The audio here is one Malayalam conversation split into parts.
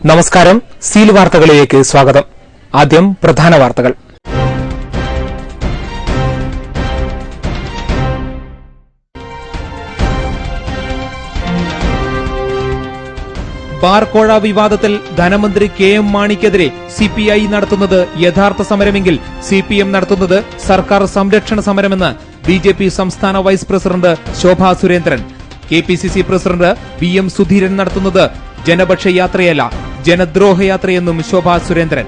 നമസ്കാരം. സീൽ വാർത്തകളിലേക്ക് സ്വാഗതം. ആദ്യം പ്രധാന വാർത്തകൾ. ബാർക്കോഴ വിവാദത്തിൽ ധനമന്ത്രി കെ.എം. മാണിക്കെതിരെ സിപിഐ നടത്തുന്നത് യഥാർത്ഥ സമരമെങ്കിൽ സിപിഎം നടത്തുന്നത് സർക്കാർ സംരക്ഷണ സമരമെന്ന് ബിജെപി സംസ്ഥാന vice president Shobha Surendran. KPCC president V M. Sudheeran നടത്തുന്നത് ജനപക്ഷ യാത്രയല്ല, ജനദ്രോഹയാത്രയെന്നും ശോഭാ സുരേന്ദ്രൻ.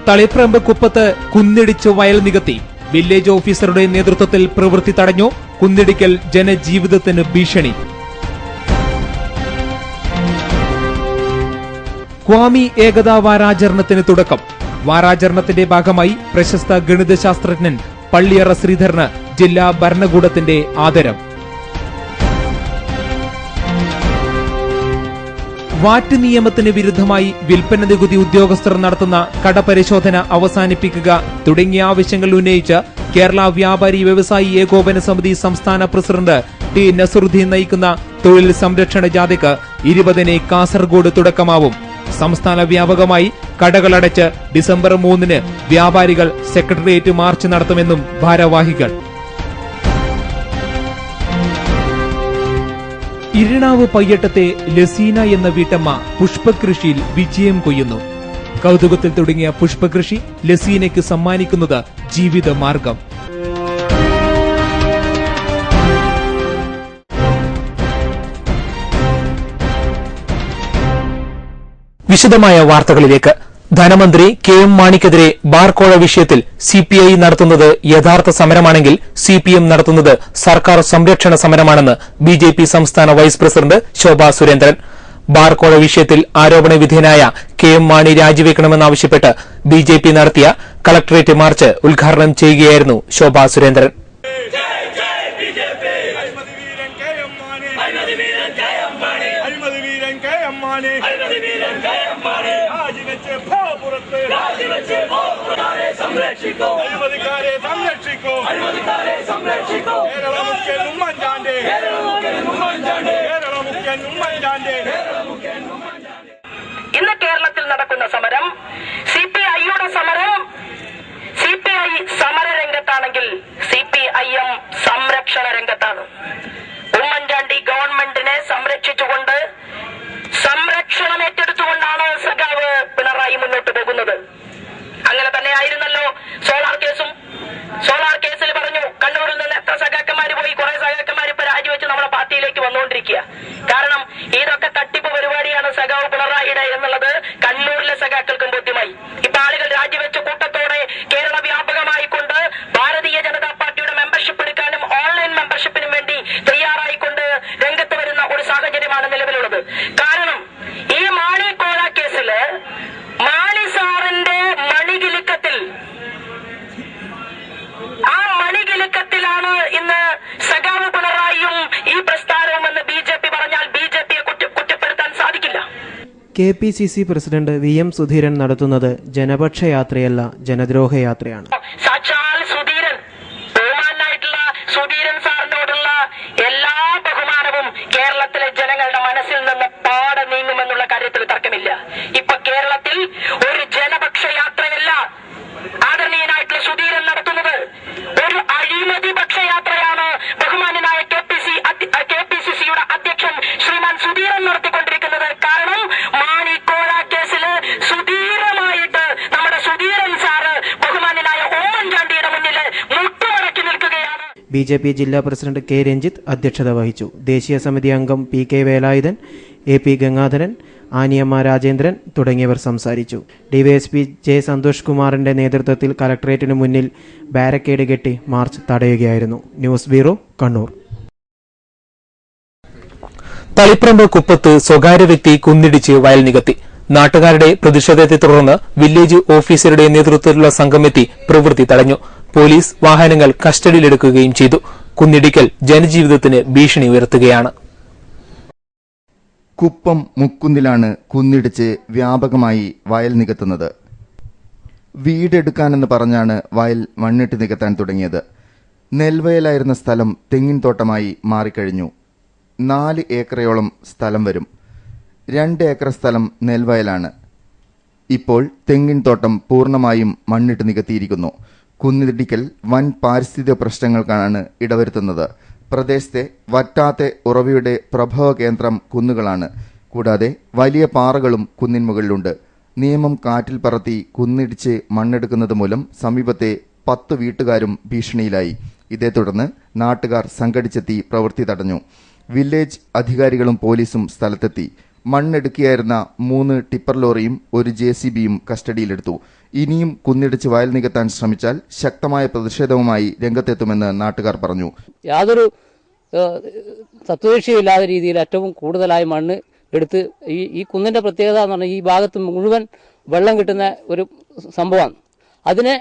തളിപ്രമ്പ് കുപ്പത്ത് കുന്നിടിച്ച് വയൽ നികത്തി. വില്ലേജ് ഓഫീസറുടെ നേതൃത്വത്തിൽ പ്രവൃത്തി തടഞ്ഞു. കുന്നിടിക്കൽ ജനജീവിതത്തിന് ഭീഷണി. ക്വാമി ഏകതാ വാരാചരണത്തിന് തുടക്കം. വാരാചരണത്തിന്റെ ഭാഗമായി പ്രശസ്ത ഗണിതശാസ്ത്രജ്ഞൻ പള്ളിയറ ശ്രീധരന് ജില്ലാ ഭരണകൂടത്തിന്റെ ആദരം. വാറ്റ് നിയമത്തിന് വിരുദ്ധമായി വിൽപ്പന നികുതി ഉദ്യോഗസ്ഥർ നടത്തുന്ന കടപരിശോധന അവസാനിപ്പിക്കുക തുടങ്ങിയ ആവശ്യങ്ങൾ ഉന്നയിച്ച് കേരള വ്യാപാരി വ്യവസായി ഏകോപന സമിതി സംസ്ഥാന പ്രസിഡന്റ് ടി നസറുദ്ദീൻ നയിക്കുന്ന തൊഴിൽ സംരക്ഷണ ജാഥയ്ക്ക് 20-ന് കാസർഗോഡ് തുടക്കമാവും. സംസ്ഥാന വ്യാപകമായി കടകളടച്ച് ഡിസംബർ 3-ന് വ്യാപാരികൾ സെക്രട്ടേറിയറ്റ് മാർച്ച് നടത്തുമെന്നും ഭാരവാഹികൾ. ഇരിണാവ് പയ്യട്ടത്തെ ലസീന എന്ന വീട്ടമ്മ പുഷ്പകൃഷിയിൽ വിജയം കൊയ്യുന്നു. കൗതുകത്തിൽ തുടങ്ങിയ പുഷ്പകൃഷി ലസീനയ്ക്ക് സമ്മാനിക്കുന്നത് ജീവിതമാർഗം. വിശദമായ വാർത്തകളിലേക്ക്. ധനമന്ത്രി കെ.എം. മാണിക്കെതിരെ ബാർക്കോഴ വിഷയത്തിൽ സിപിഐ നടത്തുന്നത് യഥാർത്ഥ സമരമാണെങ്കിൽ സിപിഎം നടത്തുന്നത് സർക്കാർ സംരക്ഷണ സമരമാണെന്ന് ബിജെപി സംസ്ഥാന വൈസ് പ്രസിഡന്റ് ശോഭാ സുരേന്ദ്രൻ. ബാർക്കോഴ വിഷയത്തിൽ ആരോപണ വിധേയനായ കെ.എം. മാണി രാജിവെക്കണമെന്നാവശ്യപ്പെട്ട് ബിജെപി നടത്തിയ കളക്ടറേറ്റ് മാർച്ച് ഉദ്ഘാടനം ചെയ്യുകയായിരുന്നു ശോഭാ സുരേന്ദ്രൻ. ഇന്ന് കേരളത്തിൽ നടക്കുന്ന സമരം സിപിഐയുടെ സമരം. സിപിഐ സമരരംഗത്താണെങ്കിൽ സിപിഐഎം സംരക്ഷണ രംഗത്താണ്. ഉമ്മൻചാണ്ടി ഗവൺമെന്റിനെ സംരക്ഷിച്ചുകൊണ്ട് സംരക്ഷണം ഏറ്റെടുത്തുകൊണ്ടാണ് സഖാവ് പിണറായി മുന്നോട്ട് പോകുന്നത്. അങ്ങനെ തന്നെയായിരുന്നല്ലോ സോളാർ കേസും. സോളാർ കേസിൽ പറഞ്ഞു കണ്ണൂരിൽ നിന്ന് എത്ര സഖാക്കന്മാര് പോയി, കുറെ സഖാക്കന്മാർ ഇപ്പൊ രാജിവെച്ച് നമ്മുടെ പാർട്ടിയിലേക്ക് വന്നുകൊണ്ടിരിക്കുക. കാരണം ഇതൊക്കെ തട്ടിപ്പ് പരിപാടിയാണ് സഖാവ് പിണറായിയുടെ എന്നുള്ളത് കണ്ണൂരിലെ സഖാക്കൾക്കും ബോധ്യമായി. ഇപ്പൊ ആളുകൾ രാജിവെച്ച കൂട്ടത്തോടെ കേരള വ്യാപകമായിക്കൊണ്ട് ഭാരതീയ ജനതാ പാർട്ടിയുടെ മെമ്പർഷിപ്പ് എടുക്കാനും ഓൺലൈൻ മെമ്പർഷിപ്പിനും വേണ്ടി തയ്യാറായിക്കൊണ്ട് രംഗത്ത് വരുന്ന ഒരു സാഹചര്യമാണ് നിലവിലുള്ളത്. കാരണം ഈ മാണി കോഴ കേസില് മാണി സാറിന്റെ മണികിലുക്കത്തിൽ, ആ മണികിലുക്കത്തിലാണ് ഇന്ന് സഖാവ് പിണറായിയും ഈ പ്രസ്ഥാനവുമെന്ന് ബിജെപി പറഞ്ഞാൽ ബിജെപിയെ കുറ്റപ്പെടുത്താൻ സാധിക്കില്ല. KPCC president V M. സുധീരൻ നടത്തുന്നത് ജനപക്ഷ യാത്രയല്ല, ജനദ്രോഹയാത്രയാണ്. സാക്ഷാൽ സുധീരൻ, ബഹുമാനായിട്ടുള്ള സുധീരൻ സാറിനോടുള്ള എല്ലാ ബഹുമാനവും കേരളത്തിലെ ജനങ്ങളുടെ മനസ്സിൽ നിന്ന് പാടെ നീങ്ങുമെന്നുള്ള കാര്യത്തിൽ തർക്കമില്ല. ഇപ്പൊ കേരളത്തിൽ ഒരു ജനപക്ഷ യാത്രയല്ല ആദരണീയനായിട്ടുള്ള സുധീരൻ നടത്തുന്നത്, ഒരു അഴിമതി പക്ഷയാത്രയാണ് ബഹുമാന്യനായ കെപിസിസിയുടെ അധ്യക്ഷൻ ശ്രീമാൻ സുധീരൻ നടത്തിക്കൊണ്ടിരിക്കുന്നത്. കാരണം മാണി കോഴ കേസില് സുധീരമായിട്ട് നമ്മുടെ സുധീരൻ സാറ് ബഹുമാന്യനായ ഉമ്മൻചാണ്ടിയുടെ മുന്നിൽ മുട്ടുമടക്കി നിൽക്കുകയാണ്. ബിജെപി ജില്ലാ പ്രസിഡന്റ് കെ. രഞ്ജിത്ത് അധ്യക്ഷത വഹിച്ചു. ദേശീയ സമിതി അംഗം പി.കെ. വേലായുധൻ, എ.പി. ഗംഗാധരൻ, ആനിയമ്മ രാജേന്ദ്രൻ തുടങ്ങിയവർ സംസാരിച്ചു. DYSP J. സന്തോഷ് കുമാറിന്റെ നേതൃത്വത്തിൽ കളക്ടറേറ്റിന് മുന്നിൽ ബാരക്കേഡ് കെട്ടി മാർച്ച് തടയുകയായിരുന്നു. News bureau, Kannur. തളിപ്രമ്പ് കുപ്പത്ത് സ്വകാര്യ വ്യക്തി കുന്നിടിച്ച് വയൽ നികത്തി. നാട്ടുകാരുടെ പ്രതിഷേധത്തെ തുടർന്ന് വില്ലേജ് ഓഫീസറുടെ നേതൃത്വത്തിലുള്ള സംഘമെത്തി പ്രവൃത്തി തടഞ്ഞു. പോലീസ് വാഹനങ്ങൾ കസ്റ്റഡിയിലെടുക്കുകയും ചെയ്തു. കുന്നിടിക്കൽ ജനജീവിതത്തിന് ഭീഷണി ഉയർത്തുകയാണ്. കുപ്പം മുക്കുന്നിലാണ് കുന്നിടിച്ച് വ്യാപകമായി വയൽ നികത്തുന്നത്. വീടെടുക്കാനെന്ന് പറഞ്ഞാണ് വയൽ മണ്ണിട്ട് നികത്താൻ തുടങ്ങിയത്. നെൽവയലായിരുന്ന സ്ഥലം തെങ്ങിൻ തോട്ടമായി മാറിക്കഴിഞ്ഞു. 4 ഏക്കറയോളം സ്ഥലം വരും. 2 ഏക്കർ സ്ഥലം നെൽവയലാണ്. ഇപ്പോൾ തെങ്ങിൻ തോട്ടം പൂർണ്ണമായും മണ്ണിട്ട് നികത്തിയിരിക്കുന്നു. കുന്നിടിക്കൽ വൻ പാരിസ്ഥിതിക പ്രശ്നങ്ങൾക്കാണ് ഇടവരുത്തുന്നത്. പ്രദേശത്തെ വറ്റാത്ത ഉറവയുടെ പ്രഭവ കേന്ദ്രം കുന്നുകളാണ്. കൂടാതെ വലിയ പാറകളും കുന്നിൻ മുകളിലുണ്ട്. നിയമം കാറ്റിൽ പറത്തി കുന്നിടിച്ച് മണ്ണെടുക്കുന്നത് മൂലം സമീപത്തെ 10 വീട്ടുകാരും ഭീഷണിയിലായി. ഇതേ തുടർന്ന് നാട്ടുകാർ സംഘടിച്ചെത്തി പ്രവൃത്തി തടഞ്ഞു. വില്ലേജ് അധികാരികളും പോലീസും സ്ഥലത്തെത്തി. മണ്ണെടുക്കിയായിരുന്ന 3 ടിപ്പർ ലോറിയും 1 JCBയും കസ്റ്റഡിയിലെടുത്തു. ഇനിയും കുന്നിടിച്ച് വയൽ നികത്താൻ ശ്രമിച്ചാൽ ശക്തമായ പ്രതിഷേധവുമായി രംഗത്തെത്തുമെന്ന് നാട്ടുകാർ പറഞ്ഞു. യാതൊരു തത്വരക്ഷയില്ലാത്ത രീതിയിൽ ഏറ്റവും കൂടുതലായി മണ്ണ് എടുത്ത് ഈ കുന്നിന്റെ പ്രത്യേകത എന്ന് പറഞ്ഞാൽ ഈ ഭാഗത്ത് മുഴുവൻ വെള്ളം കിട്ടുന്ന ഒരു സംഭവമാണ്. അതിനെ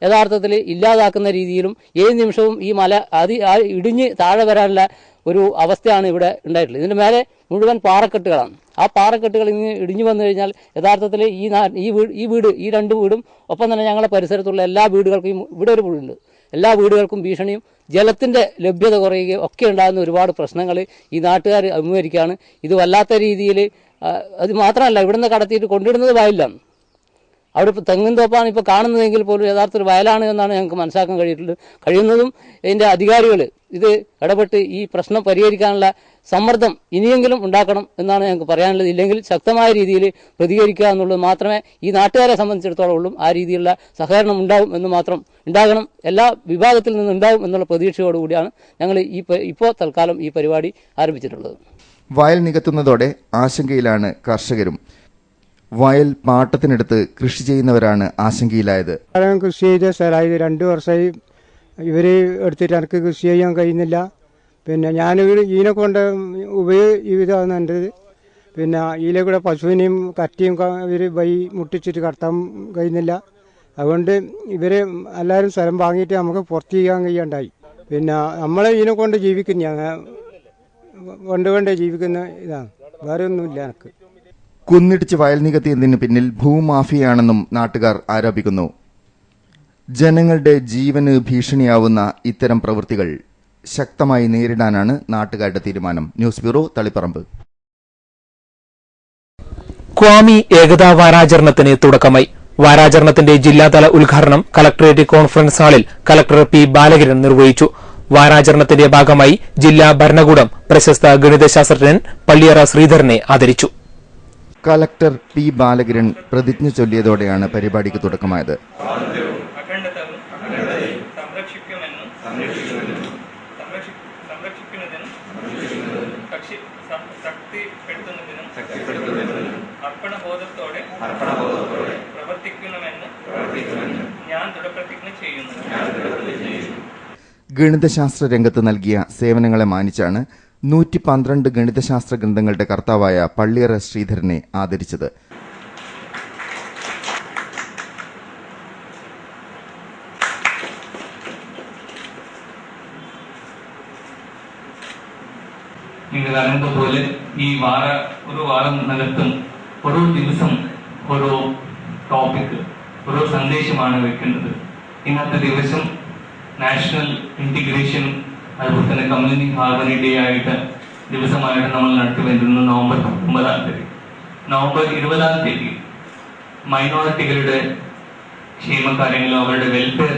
യഥാർത്ഥത്തിൽ ഇല്ലാതാക്കുന്ന രീതിയിലും ഏത് നിമിഷവും ഈ മല ഇടിഞ്ഞ് താഴെ വരാനുള്ള ഒരു അവസ്ഥയാണ് ഇവിടെ ഉണ്ടായിട്ടുള്ളത്. ഇതിന്റെ മേലെ മുഴുവൻ പാറക്കെട്ടുകളാണ്. ആ പാറക്കെട്ടുകൾ ഇങ്ങനെ ഇടിഞ്ഞു വന്നു കഴിഞ്ഞാൽ യഥാർത്ഥത്തിൽ ഈ വീട് ഈ 2 വീടും ഒപ്പം തന്നെ ഞങ്ങളുടെ പരിസരത്തുള്ള എല്ലാ വീടുകൾക്കും ഇവിടെ ഒരു വീടുണ്ട്. എല്ലാ വീടുകൾക്കും ഭീഷണിയും ജലത്തിന്റെ ലഭ്യത കുറയുകയും ഒക്കെ ഉണ്ടാകുന്ന ഒരുപാട് പ്രശ്നങ്ങൾ ഈ നാട്ടുകാർ അഭിമുഖീകരിക്കുകയാണ്. ഇത് വല്ലാത്ത രീതിയിൽ അത് മാത്രമല്ല, ഇവിടുന്ന് കടത്തിയിട്ട് കൊണ്ടിടുന്നത് വയലിലാണ്. അവിടെ ഇപ്പോൾ തെങ്ങിൻ തോപ്പാണ് ഇപ്പോൾ കാണുന്നതെങ്കിൽ പോലും യഥാർത്ഥത്തിൽ വയലാണ് എന്നാണ് ഞങ്ങൾക്ക് മനസ്സിലാക്കാൻ കഴിയുന്നതും ഇതിൻ്റെ അധികാരികൾ ഇത് ഇടപെട്ട് ഈ പ്രശ്നം പരിഹരിക്കാനുള്ള സമ്മർദ്ദം ഇനിയെങ്കിലും ഉണ്ടാക്കണം എന്നാണ് ഞങ്ങൾക്ക് പറയാനുള്ളത്. ഇല്ലെങ്കിൽ ശക്തമായ രീതിയിൽ പ്രതികരിക്കുക എന്നുള്ളത് മാത്രമേ ഈ നാട്ടുകാരെ സംബന്ധിച്ചിടത്തോളം ഉള്ളൂ. ആ രീതിയിലുള്ള സഹകരണം ഉണ്ടാകണം, എല്ലാ വിഭാഗത്തിൽ നിന്നും ഉണ്ടാകും എന്നുള്ള പ്രതീക്ഷയോടുകൂടിയാണ് ഞങ്ങൾ ഇപ്പോൾ തൽക്കാലം ഈ പരിപാടി ആരംഭിച്ചിട്ടുള്ളത്. വയൽ നികത്തുന്നതോടെ ആശങ്കയിലാണ് കർഷകരും. വയൽ പാട്ടത്തിനെടുത്ത് കൃഷി ചെയ്യുന്നവരാണ് ആശങ്കയിലായത്. കൃഷി ചെയ്ത സ്ഥലമായി 2 വർഷമായി ഇവർ എടുത്തിട്ട് എനിക്ക് കൃഷി ചെയ്യാൻ കഴിയുന്നില്ല. പിന്നെ ഞാനിവിടെ ഇതിനെ കൊണ്ട് ഉപയോഗമാണ് എൻ്റെ. പിന്നെ ഇതിലെ കൂടെ പശുവിനെയും കറ്റിയും ഇവർ മുട്ടിച്ചിട്ട് കടത്താൻ കഴിയുന്നില്ല. അതുകൊണ്ട് ഇവർ എല്ലാവരും സ്ഥലം വാങ്ങിയിട്ട് നമുക്ക് പുറത്ത് ചെയ്യാൻ കഴിയാണ്ടായി. പിന്നെ നമ്മളെ ഇതിനെ കൊണ്ട് കൊണ്ട് ജീവിക്കുന്ന ഇതാണ്, വേറെ ഒന്നുമില്ല എനിക്ക്. കുന്നിടിച്ച് വയൽ നികത്തിയതിന് പിന്നിൽ ഭൂമാഫിയാണെന്നും നാട്ടുകാർ ആരോപിക്കുന്നു. ജനങ്ങളുടെ ജീവന് ഭീഷണിയാവുന്ന ഇത്തരം പ്രവൃത്തികൾ ശക്തമായി നേരിടാനാണ് നാട്ടുകാരുടെ തീരുമാനം. News bureau, Taliparamba. ക്വാമി ഏകതാ വാരാചരണത്തിന് തുടക്കമായി. വാരാചരണത്തിന്റെ ജില്ലാതല ഉദ്ഘാടനം കളക്ടറേറ്റ് കോൺഫറൻസ് ഹാളിൽ കളക്ടർ പി ബാലകിരൺ നിർവഹിച്ചു. വാരാചരണത്തിന്റെ ഭാഗമായി ജില്ലാ ഭരണകൂടം പ്രശസ്ത ഗണിതശാസ്ത്രജ്ഞൻ പള്ളിയറ ശ്രീധരനെ ആദരിച്ചു. കളക്ടർ പി ബാലകിരൺ പ്രതിജ്ഞ ചൊല്ലിയതോടെയാണ് പരിപാടിക്ക് തുടക്കമായത്. ഗണിതശാസ്ത്ര രംഗത്ത് നൽകിയ സേവനങ്ങളെ മാനിച്ചാണ് 112 ഗണിതശാസ്ത്ര ഗ്രന്ഥങ്ങളുടെ കർത്താവായ പള്ളിയറ ശ്രീധരനെ ആദരിച്ചത്. നിങ്ങൾ അറിഞ്ഞതുപോലെ ഈ ഒരു വാരം നകത്തും ഓരോ ദിവസം ഓരോ ടോപ്പിക്, ഓരോ സന്ദേശമാണ് വെക്കുന്നത്. ഇന്നത്തെ ദിവസം നാഷണൽ ഇന്റഗ്രേഷൻ, അതുപോലെ തന്നെ കമ്മ്യൂണിറ്റി ഹാർമണി ഡേ ആയിട്ട് ദിവസമായിട്ട് നമ്മൾ നടത്തി വരുന്നത് നവംബർ 9-ാം തീയതി. നവംബർ 20-ാം തീയതി മൈനോറിറ്റികളുടെ ക്ഷേമകാര്യങ്ങളും അവരുടെ വെൽഫെയർ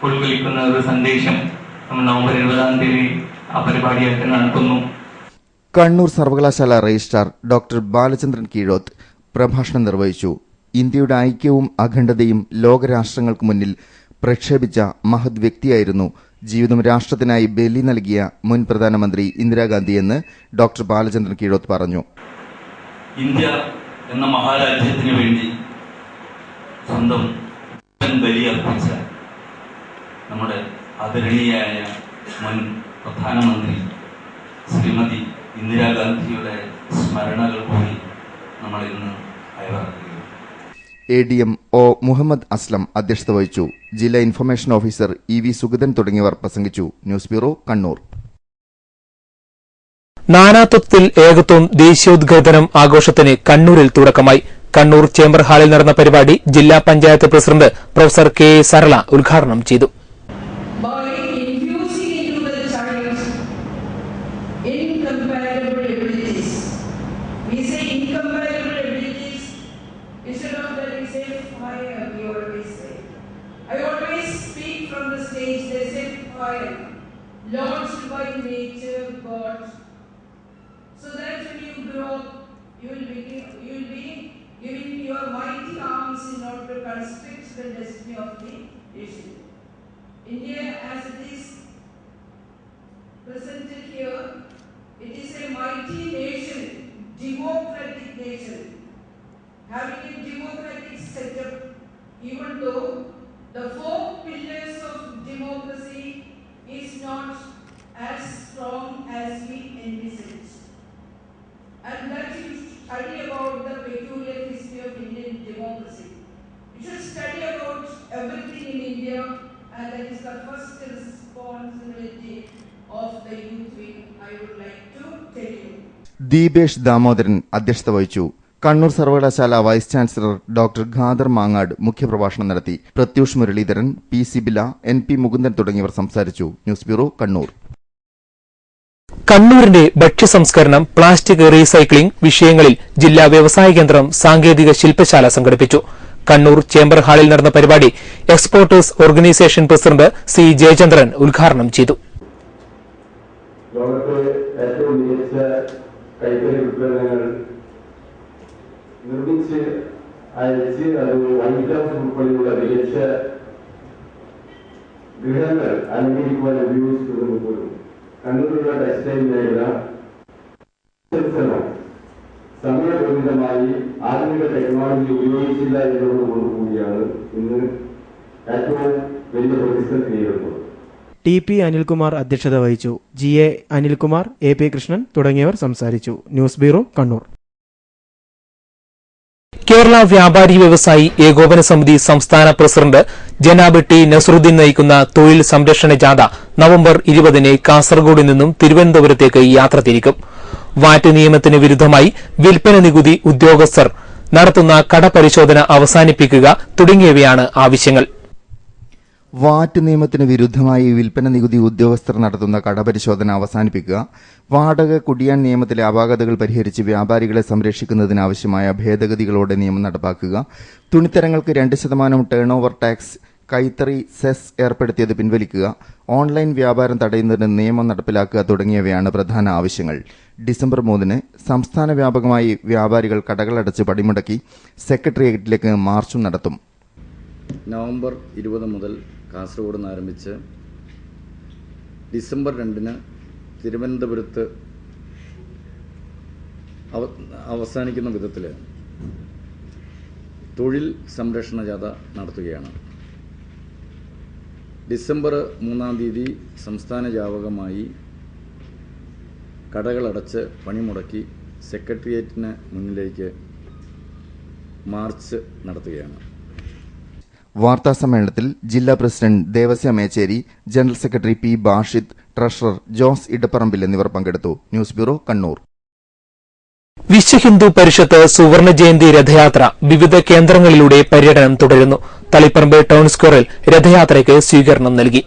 ഉൾക്കൊള്ളിക്കുന്ന ഒരു സന്ദേശം നമ്മൾ നവംബർ 20-ാം തീയതി ആ പരിപാടിയായിട്ട് നടത്തുന്നു. കണ്ണൂർ സർവകലാശാല രജിസ്ട്രാർ ഡോക്ടർ ബാലചന്ദ്രൻ കീഴോത്ത് പ്രഭാഷണം നിർവഹിച്ചു. ഇന്ത്യയുടെ ഐക്യവും അഖണ്ഡതയും ലോകരാഷ്ട്രങ്ങൾക്ക് മുന്നിൽ പ്രക്ഷേപിച്ച മഹത് വ്യക്തിയായിരുന്നു ജീവിതം രാഷ്ട്രത്തിനായി ബലി നൽകിയ മുൻ പ്രധാനമന്ത്രി ഇന്ദിരാഗാന്ധിയെന്ന് ഡോക്ടർ ബാലചന്ദ്രൻ കീഴോത്ത് പറഞ്ഞു. ഇന്ത്യ എന്ന മഹാരാജ്യത്തിന് വേണ്ടി സ്വന്തം ബലിയർപ്പിച്ച നമ്മുടെ ആദരണീയായ മുൻ പ്രധാനമന്ത്രി ശ്രീമതി ഇന്ദിരാഗാന്ധിയുടെ സ്മരണകൾ കൂടി നമ്മൾ ഇന്ന് അയവിറക്കുകയാണ്. ADM ഒ മുഹമ്മദ് അസ്ലം അധ്യക്ഷത വഹിച്ചു. ജില്ലാ ഇൻഫർമേഷൻ ഓഫീസർ EV സുഗതൻ തുടങ്ങിയവർ പ്രസംഗിച്ചു. News bureau, Kannur. നാനാത്വത്തിൽ ഏകത്വം ദേശീയോദ്ഗ്രഥനം ആഘോഷത്തിന് കണ്ണൂരിൽ തുടക്കമായി. കണ്ണൂർ ചേംബർ ഹാളിൽ നടന്ന പരിപാടി ജില്ലാ panchayat president professor K Sarala ഉദ്ഘാടനം ചെയ്തു. By infusing into the child incomparable soil launched by nature, God, so that when you grow up, you will be giving your mighty arms in order to constrict the destiny of the nation. India, as it is presented here, it is a mighty nation, democratic nation, having a democratic setup, even though the 4 pillars of democracy is not as strong as we envisage. And that you study about the peculiar history of Indian democracy. You should study about everything in India, and that is the first responsibility of the youth wing, I would like to tell you. Deepesh Damodaran അധ്യക്ഷത വഹിച്ചു. കണ്ണൂർ സർവകലാശാല vice chancellor doctor Khader Mangad മുഖ്യപ്രഭാഷണം നടത്തി. പ്രത്യൂഷ് മുരളീധരൻ, പി സിബില, NP മുകുന്ദൻ തുടങ്ങിയവർ സംസാരിച്ചു. News bureau, Kannur. കണ്ണൂരിന്റെ ഭക്ഷ്യസംസ്കരണം, പ്ലാസ്റ്റിക് റീസൈക്ലിംഗ് വിഷയങ്ങളിൽ ജില്ലാ വ്യവസായ കേന്ദ്രം സാങ്കേതിക ശില്പശാല സംഘടിപ്പിച്ചു. കണ്ണൂർ ചേംബർ ഹാളിൽ നടന്ന പരിപാടി exporters organisation president C Jayachandran ഉദ്ഘാടനം ചെയ്തു. ലോകത്തെ ഏറ്റവും മികച്ച കൈത്തറി ഉൽപ്പന്നങ്ങൾ നിർമ്മിച്ച് അയച്ച് അത് വൈറ്റ് ഹൗസ് ഉൾപ്പെടെയുള്ള മികച്ച ഗൃഹങ്ങൾ അലങ്കരിക്കുവാൻ ഉപയോഗിച്ചിട്ടുണ്ടെന്ന് പോലും കണ്ണൂരിലുള്ള ടെക്സ്റ്റൈൽ മേഖല സമയബന്ധിതമായി ആധുനിക ടെക്നോളജി ഉപയോഗിച്ചില്ല എന്നതുകൊണ്ടുകൂടിയാണ് ഇന്ന് ഏറ്റവും വലിയ പ്രതിസന്ധി നേരിടുന്നത്. TP അനിൽകുമാർ അധ്യക്ഷത വഹിച്ചു. GA അനിൽകുമാർ, AP കൃഷ്ണൻ തുടങ്ങിയവർ സംസാരിച്ചു. News bureau, Kannur. കേരള വ്യാപാരി വ്യവസായി ഏകോപന സമിതി സംസ്ഥാന പ്രസിഡന്റ് ജനാബ് ടി നസറുദ്ദീൻ നയിക്കുന്ന തൊഴിൽ സംരക്ഷണ ജാഥ നവംബർ 20 കാസർഗോഡ് നിന്നും തിരുവനന്തപുരത്തേക്ക് യാത്ര തിരിക്കും. വാറ്റ് നിയമത്തിന് വിരുദ്ധമായി വിൽപ്പന നികുതി ഉദ്യോഗസ്ഥർ നടത്തുന്ന കടപരിശോധന അവസാനിപ്പിക്കുക തുടങ്ങിയവയാണ് ആവശ്യങ്ങൾ. വാറ്റ് നിയമത്തിന് വിരുദ്ധമായി വിൽപ്പന നികുതി ഉദ്യോഗസ്ഥർ നടത്തുന്ന കടപരിശോധന അവസാനിപ്പിക്കുക, വാടക കുടിയാൻ നിയമത്തിലെ അപാകതകൾ പരിഹരിച്ച് വ്യാപാരികളെ സംരക്ഷിക്കുന്നതിനാവശ്യമായ ഭേദഗതികളോടെ നിയമം നടപ്പാക്കുക, തുണിത്തരങ്ങൾക്ക് 2% ടേൺ ഓവർ ടാക്സ്, കൈത്തറി സെസ് ഏർപ്പെടുത്തിയത് പിൻവലിക്കുക, ഓൺലൈൻ വ്യാപാരം തടയുന്നതിന് നിയമം നടപ്പിലാക്കുക തുടങ്ങിയവയാണ് പ്രധാന ആവശ്യങ്ങൾ. ഡിസംബർ 3 സംസ്ഥാന വ്യാപകമായി വ്യാപാരികൾ കടകളടച്ച് പണിമുടക്കി സെക്രട്ടേറിയറ്റിലേക്ക് മാർച്ചും നടത്തും. നവംബർ 20 മുതൽ കാസർഗോഡ് നിന്ന് ആരംഭിച്ച് ഡിസംബർ 2 തിരുവനന്തപുരത്ത് അവസാനിക്കുന്ന വിധത്തിൽ തൊഴിൽ സംരക്ഷണ ജാഥ നടത്തുകയാണ്. ഡിസംബർ 3 സംസ്ഥാന വ്യാപകമായി കടകളടച്ച് പണിമുടക്കി സെക്രട്ടേറിയറ്റിന് മുന്നിലേക്ക് മാർച്ച് നടത്തുകയാണ്. വാർത്താസമ്മേളനത്തിൽ ജില്ലാ president Devasya Mecheri, general secretary P Bashid, treasurer Jose Edapparambil എന്നിവർ പങ്കെടുത്തു. News bureau, Kannur. വിശ്വഹിന്ദു പരിഷത്ത് സുവർണ ജയന്തി രഥയാത്ര വിവിധ കേന്ദ്രങ്ങളിലൂടെ പര്യടനം തുടരുന്നു. തളിപ്പറമ്പ് ടൌൺ സ്ക്വയറിൽ രഥയാത്രയ്ക്ക് സ്വീകരണം നൽകി.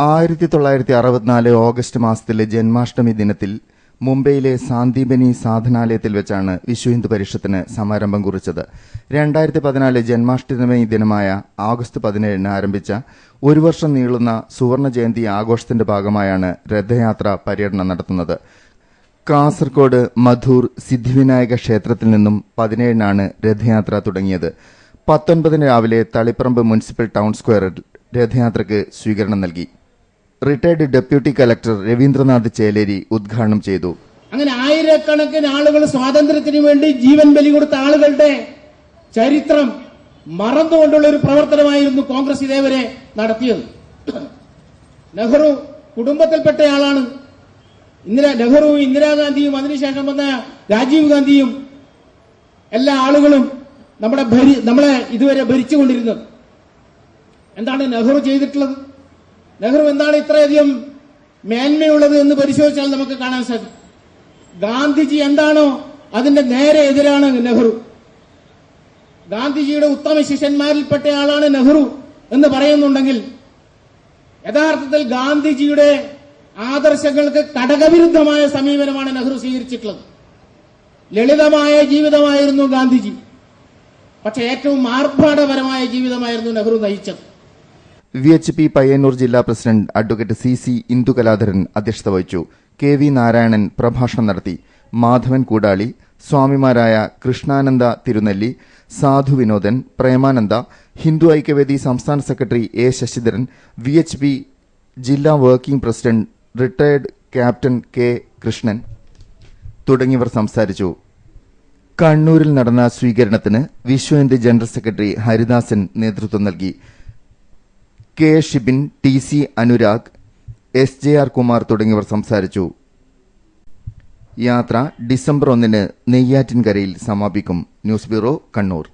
1964 ഓഗസ്റ്റ് മാസത്തിലെ ജന്മാഷ്ടമി ദിനത്തിൽ മുംബൈയിലെ സാന്ദീപനി സാധനാലയത്തിൽ വെച്ചാണ് വിശ്വഹിന്ദു പരിഷത്തിന് സമാരംഭം കുറിച്ചത്. 2014 ജന്മാഷ്ടമി ദിനമായ ആഗസ്റ്റ് 17 ആരംഭിച്ച ഒരു വർഷം നീളുന്ന സുവർണ ജയന്തി ആഘോഷത്തിന്റെ ഭാഗമായാണ് രഥയാത്ര പര്യടനം നടത്തുന്നത്. കാസർകോട് മധൂർ സിദ്ധിവിനായക ക്ഷേത്രത്തിൽ നിന്നും 17 രഥയാത്ര തുടങ്ങിയത്. 19 രാവിലെ തളിപ്പറമ്പ് മുനിസിപ്പൽ ടൌൺ സ്ക്വയറിൽ രഥയാത്രയ്ക്ക് സ്വീകരണം നൽകി. Retired deputy collector Ravindranath Cheleri ഉദ്ഘാടനം ചെയ്തു. അങ്ങനെ ആയിരക്കണക്കിന് ആളുകൾ സ്വാതന്ത്ര്യത്തിന് വേണ്ടി ജീവൻ ബലി കൊടുത്ത ആളുകളുടെ ചരിത്രം മറന്നുകൊണ്ടുള്ള ഒരു പ്രവർത്തനമായിരുന്നു കോൺഗ്രസ് ഇതേവരെ നടത്തിയത്. നെഹ്റു കുടുംബത്തിൽപ്പെട്ടയാളാണ്. നെഹ്റുവും ഇന്ദിരാഗാന്ധിയും അതിനുശേഷം വന്ന രാജീവ് ഗാന്ധിയും എല്ലാ ആളുകളും നമ്മളെ ഇതുവരെ ഭരിച്ചുകൊണ്ടിരുന്നത്. എന്താണ് നെഹ്റു ചെയ്തിട്ടുള്ളത്? നെഹ്റു എന്താണ് ഇത്രയധികം മേന്മയുള്ളത് എന്ന് പരിശോധിച്ചാൽ നമുക്ക് കാണാൻ സാധിക്കും. ഗാന്ധിജി എന്താണോ അതിന്റെ നേരെ എതിരാണ് നെഹ്റു. ഗാന്ധിജിയുടെ ഉത്തമ ശിഷ്യന്മാരിൽപ്പെട്ട ആളാണ് നെഹ്റു എന്ന് പറയുന്നുണ്ടെങ്കിൽ യഥാർത്ഥത്തിൽ ഗാന്ധിജിയുടെ ആദർശങ്ങൾക്ക് കടകവിരുദ്ധമായ സമീപനമാണ് നെഹ്റു സ്വീകരിച്ചിട്ടുള്ളത്. ലളിതമായ ജീവിതമായിരുന്നു ഗാന്ധിജി, പക്ഷെ ഏറ്റവും ആർഭാടപരമായ ജീവിതമായിരുന്നു നെഹ്റു നയിച്ചത്. VHP പയ്യന്നൂർ ജില്ലാ പ്രസിഡന്റ് അഡ്വക്കേറ്റ് CC ഇന്ദുകലാധരൻ അധ്യക്ഷത വഹിച്ചു. KV നാരായണൻ പ്രഭാഷണം നടത്തി. മാധവൻ കൂടാളി, സ്വാമിമാരായ കൃഷ്ണാനന്ദ തിരുനെല്ലി, സാധു വിനോദൻ, പ്രേമാനന്ദ, ഹിന്ദു ഐക്യവേദി സംസ്ഥാന സെക്രട്ടറി A. ശശിധരൻ, VHP ജില്ലാ working president retired captain K. Krishnan തുടങ്ങിയവർ സംസാരിച്ചു. കണ്ണൂരിൽ നടന്ന സ്വീകരണത്തിന് വിശ്വഹിന്ദു ജനറൽ സെക്രട്ടറി ഹരിദാസൻ നേതൃത്വം നൽകി. K. Shibin, TC Anurag, SJR Kumar തുടങ്ങിയവർ സംസാരിച്ചു. യാത്ര ഡിസംബർ 1 നെയ്യാറ്റിൻകരയിൽ സമാപിക്കും. News bureau, Kannur.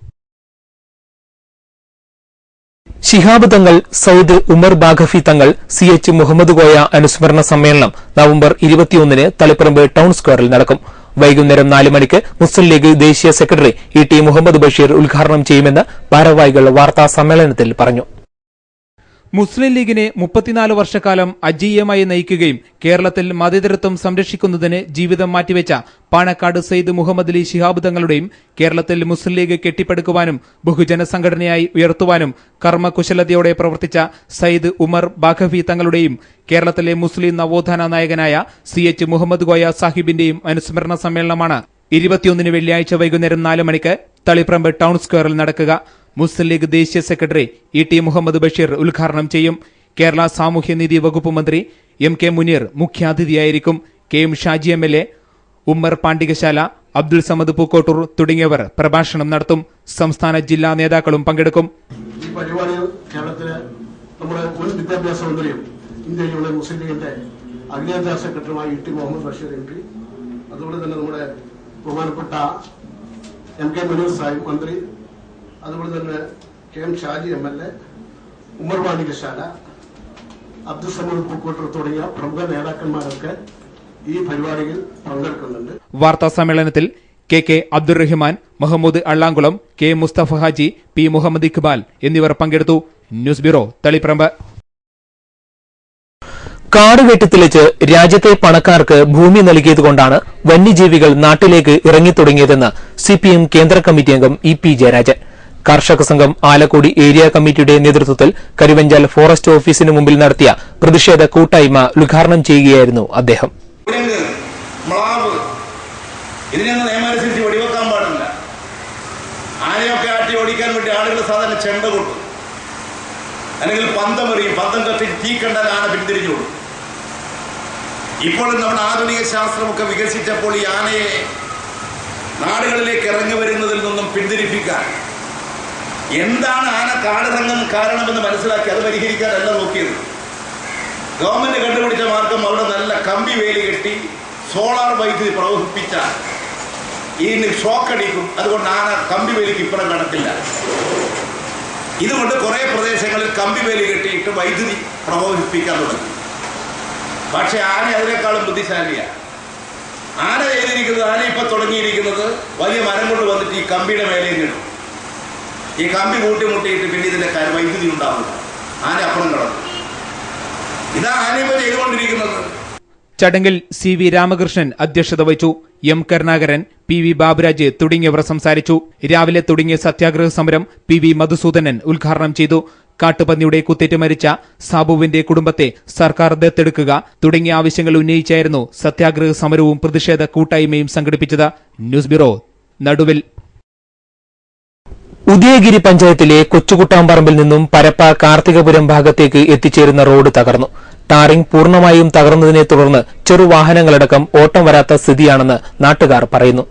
ശിഹാബ് തങ്ങൾ, സയ്യിദ് ഉമർ ബാഖഫി തങ്ങൾ, CH മുഹമ്മദ് കോയ അനുസ്മരണ സമ്മേളനം നവംബർ 21 തളിപ്പറമ്പ് ടൌൺ സ്ക്വയറിൽ നടക്കും. വൈകുന്നേരം 4 മണിക്ക് മുസ്ലിം ലീഗ് ദേശീയ സെക്രട്ടറി ET മുഹമ്മദ് ബഷീർ ഉദ്ഘാടനം ചെയ്യുമെന്ന് ഭാരവാഹികൾ വാർത്താ സമ്മേളനത്തിൽ പറഞ്ഞു. മുസ്ലിം ലീഗിനെ 34 വർഷക്കാലം അജയ്യമായി നയിക്കുകയും കേരളത്തിൽ മതേതരത്വം സംരക്ഷിക്കുന്നതിന് ജീവിതം മാറ്റിവെച്ച പാണക്കാട് സയ്യിദ് മുഹമ്മദ് അലി ശിഹാബ് തങ്ങളുടെയും കേരളത്തിൽ മുസ്ലിം ലീഗ് കെട്ടിപ്പടുക്കുവാനും ബഹുജന സംഘടനയായി ഉയർത്തുവാനും കർമ്മകുശലതയോടെ പ്രവർത്തിച്ച സയ്യിദ് ഉമർ ബാഖഫി തങ്ങളുടെയും കേരളത്തിലെ മുസ്ലിം നവോത്ഥാന നായകനായ CH മുഹമ്മദ് കോയ സാഹിബിന്റെയും അനുസ്മരണ സമ്മേളനമാണ് 21 വെള്ളിയാഴ്ച വൈകുന്നേരം 4 മണിക്ക് തളിപ്പറമ്പ് ടൌൺ സ്ക്വയറിൽ നടക്കുക. മുസ്ലിം ലീഗ് ദേശീയ സെക്രട്ടറി ET മുഹമ്മദ് ബഷീർ ഉദ്ഘാടനം ചെയ്യും. കേരള സാമൂഹ്യനീതി വകുപ്പ് മന്ത്രി MK Muneer മുഖ്യാതിഥിയായിരിക്കും. KM Shaji MLA, Ummer Pandikashala, Abdul Samad Pookkottur തുടങ്ങിയവർ പ്രഭാഷണം നടത്തും. സംസ്ഥാന ജില്ലാ നേതാക്കളും പങ്കെടുക്കും. ഈ പരിപാടിയിൽ കേരളത്തിലെ നമ്മുടെ മുൻ വിദ്യാഭ്യാസ മന്ത്രിയും ഇന്ത്യയിലുള്ള മുസ്ലിം ലീഗിന്റെ അഖിലേന്ത്യാ സെക്രട്ടറിയുമായ ET മുഹമ്മദ് ബഷീർ MP, അതുപോലെ തന്നെ നമ്മുടെ ബഹുമാനപ്പെട്ട MK മുനീർ സാഹിബ് മന്ത്രി, അതുപോലെ തന്നെ KM ഷാജി MLA, ഉമ്മർ പാണ്ടികശാല, അബ്ദുൾ സമദ് പൂക്കോട്ടൂർ തുടങ്ങിയ പ്രമുഖ നേതാക്കന്മാരൊക്കെ ഈ പരിപാടിയിൽ പങ്കെടുക്കുന്നുണ്ട്. വാർത്താ സമ്മേളനത്തിൽ KK Abdurahiman, Muhammad Allamkulam, K. Mustafa Haji, P. Muhammad Iqbal എന്നിവർ പങ്കെടുത്തു. News bureau, Taliparamba. കാടുകെട്ടിത്തെളിച്ച് രാജ്യത്തെ പണക്കാർക്ക് ഭൂമി നൽകിയതുകൊണ്ടാണ് വന്യജീവികൾ നാട്ടിലേക്ക് ഇറങ്ങിത്തുടങ്ങിയതെന്ന് CPM കേന്ദ്ര കമ്മിറ്റി അംഗം EP ജയരാജൻ. കർഷക സംഘം ആലക്കോടി ഏരിയ കമ്മിറ്റിയുടെ നേതൃത്വത്തിൽ കരുവഞ്ചാൽ ഫോറസ്റ്റ് ഓഫീസിന് മുമ്പിൽ നടത്തിയ പ്രതിഷേധ കൂട്ടായ്മ ഉദ്ഘാടനം ചെയ്യുകയായിരുന്നു അദ്ദേഹം. ഇതിനൊന്നും നിയമമനുസരിച്ച് വെടിവെക്കാൻ പാടില്ല. ആനയൊക്കെ ആട്ടി ഓടിക്കാൻ വേണ്ടി ആളുകൾ സാധാരണ ചെണ്ട കൊണ്ടു, അല്ലെങ്കിൽ പന്തമെറിയും. പന്തം കത്തി തീ കണ്ടാൽ ആന പിന്തിരിഞ്ഞോടും. ഇപ്പോൾ നമ്മുടെ ആധുനിക ശാസ്ത്രമൊക്കെ വികസിച്ചപ്പോൾ ഈ ആനയെ നാടുകളിലേക്ക് ഇറങ്ങി വരുന്നതിൽ നിന്നും പിന്തിരിപ്പിക്കാൻ എന്താണ് ആന കാടിറങ്ങാൻ കാരണമെന്ന് മനസ്സിലാക്കി അത് പരിഹരിക്കാനല്ല നോക്കിയത്. ഗവൺമെന്റ് കണ്ടുപിടിച്ച മാർഗം അവിടെ നല്ല കമ്പി വേലി കെട്ടി സോളാർ വൈദ്യുതി പ്രവഹിപ്പിച്ചാൽ ഇതിന് ഷോക്കടിക്കും. അതുകൊണ്ട് ആന കമ്പി വേലിക്ക് ഇപ്പുറം കടക്കില്ല. ഇതുകൊണ്ട് കുറെ പ്രദേശങ്ങളിൽ കമ്പി വേലി കെട്ടിയിട്ട് വൈദ്യുതി പ്രവഹിപ്പിക്കാൻ തുടങ്ങി. പക്ഷെ ആന അതിനേക്കാളും ബുദ്ധിശാലിയാണ്. ആന ചെയ്തിരിക്കുന്നത്, ആന ഇപ്പൊ തുടങ്ങിയിരിക്കുന്നത് വലിയ മരം കൊണ്ട് വന്നിട്ട് ഈ കമ്പിയുടെ മേലെ ഇടും. ഈ കമ്പി കൂട്ടിമുട്ടിയിട്ട് പിന്നെ ഇതിന്റെ വൈദ്യുതി ഉണ്ടാവില്ല. ആന അപ്പുറം കിടക്കും. ഇതാ ആന ഇപ്പൊ ചെയ്തുകൊണ്ടിരിക്കുന്നത്. ചടങ്ങിൽ CV രാമകൃഷ്ണൻ അധ്യക്ഷത വഹിച്ചു. M കരുണാകരൻ, PV ബാബുരാജ് തുടങ്ങിയവർ സംസാരിച്ചു. രാവിലെ തുടങ്ങിയ സത്യാഗ്രഹ സമരം PV മധുസൂദനൻ ഉദ്ഘാടനം ചെയ്തു. കാട്ടുപന്നിയുടെ കുത്തേറ്റ് മരിച്ച സാബുവിന്റെ കുടുംബത്തെ സർക്കാർ ദത്തെടുക്കുക തുടങ്ങിയ ആവശ്യങ്ങൾ ഉന്നയിച്ചായിരുന്നു സത്യാഗ്രഹ സമരവും പ്രതിഷേധ കൂട്ടായ്മയും സംഘടിപ്പിച്ചത്. ന്യൂസ് ബ്യൂറോ, നടുവിൽ. ഉദയഗിരി പഞ്ചായത്തിലെ കൊച്ചുകുട്ടാമ്പറമ്പിൽ നിന്നും പരപ്പ കാർത്തികപുരം ഭാഗത്തേക്ക് എത്തിച്ചേരുന്ന റോഡ് തകർന്നു. ടാറിംഗ് പൂർണ്ണമായും തകർന്നതിനെ തുടർന്ന് ചെറുവാഹനങ്ങളടക്കം ഓട്ടം വരാത്ത സ്ഥിതിയാണെന്ന് നാട്ടുകാർ പറയുന്നു.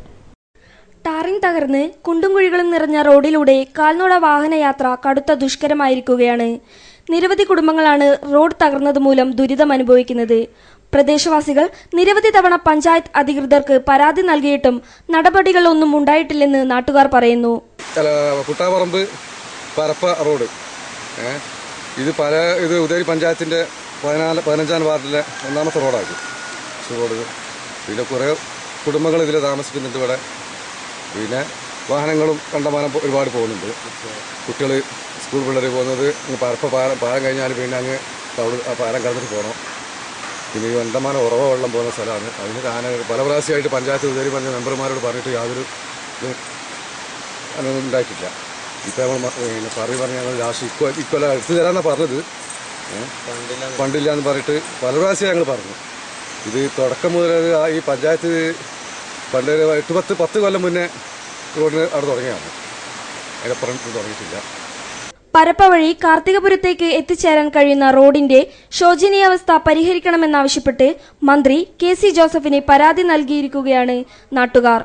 ടാറിംഗ് തകർന്ന് കുണ്ടും കുഴികളും നിറഞ്ഞ റോഡിലൂടെ കാൽനട വാഹനയാത്ര കടുത്ത ദുഷ്കരമായിരിക്കുകയാണ്. നിരവധി കുടുംബങ്ങളാണ് റോഡ് തകർന്നതുമൂലം ദുരിതമനുഭവിക്കുന്നത്. പ്രദേശവാസികൾ നിരവധി തവണ പഞ്ചായത്ത് അധികൃതർക്ക് പരാതി നൽകിയിട്ടും നടപടികളൊന്നും ഉണ്ടായിട്ടില്ലെന്ന് നാട്ടുകാർ പറയുന്നു. കുട്ടാപറമ്പ് പരപ്പ റോഡ് ഇത് ഉദയഗിരി പഞ്ചായത്തിന്റെ 15-ാം വാർഡിലെ ഒന്നാമത്തെ റോഡാണ്. റോഡ് പിന്നെ കുറേ കുടുംബങ്ങൾ ഇതിൽ താമസിക്കുന്നുണ്ട്. ഇവിടെ പിന്നെ വാഹനങ്ങളും കണ്ടമാനം ഒരുപാട് പോകുന്നുണ്ട്. കുട്ടികൾ സ്കൂൾ പിള്ളേർ പോകുന്നത് പരപ്പ പാലം കഴിഞ്ഞാൽ പിന്നെ അങ്ങ് പാലം കടന്നിട്ട് പോകണം. പിന്നെ ഈ കണ്ടമാനം ഉറവ വെള്ളം പോകുന്ന സ്ഥലമാണ്. അതിന് പല പ്രാവശ്യമായിട്ട് പഞ്ചായത്ത് ഉദയഗിരി പഞ്ചായത്ത് മെമ്പർമാരോട് പറഞ്ഞിട്ട് യാതൊരു ഉണ്ടായിട്ടില്ല. ഇപ്പം നമ്മൾ പറഞ്ഞ് ഞങ്ങൾ ലാസ്റ്റ് ഇക്കൊല്ലം എടുത്തു തരാമെന്നാണ് പറഞ്ഞത്. ഫണ്ടില്ല എന്ന് പറഞ്ഞിട്ട് പല പ്രാവശ്യം ഞങ്ങൾ പറഞ്ഞു. ഇത് തുടക്കം മുതൽ ഈ പഞ്ചായത്ത് പണ്ട് 8-10 കൊല്ലം മുന്നേ റോഡിന് അവിടെ തുടങ്ങിയാണ്. അതിനപ്പുറം തുടങ്ങിയിട്ടില്ല. പരപ്പ വഴി കാർത്തികപുരത്തേക്ക് എത്തിച്ചേരാൻ കഴിയുന്ന റോഡിന്റെ ശോചനീയാവസ്ഥ പരിഹരിക്കണമെന്നാവശ്യപ്പെട്ട് മന്ത്രി KC ജോസഫിന് പരാതി നൽകിയിരിക്കുകയാണ് നാട്ടുകാർ.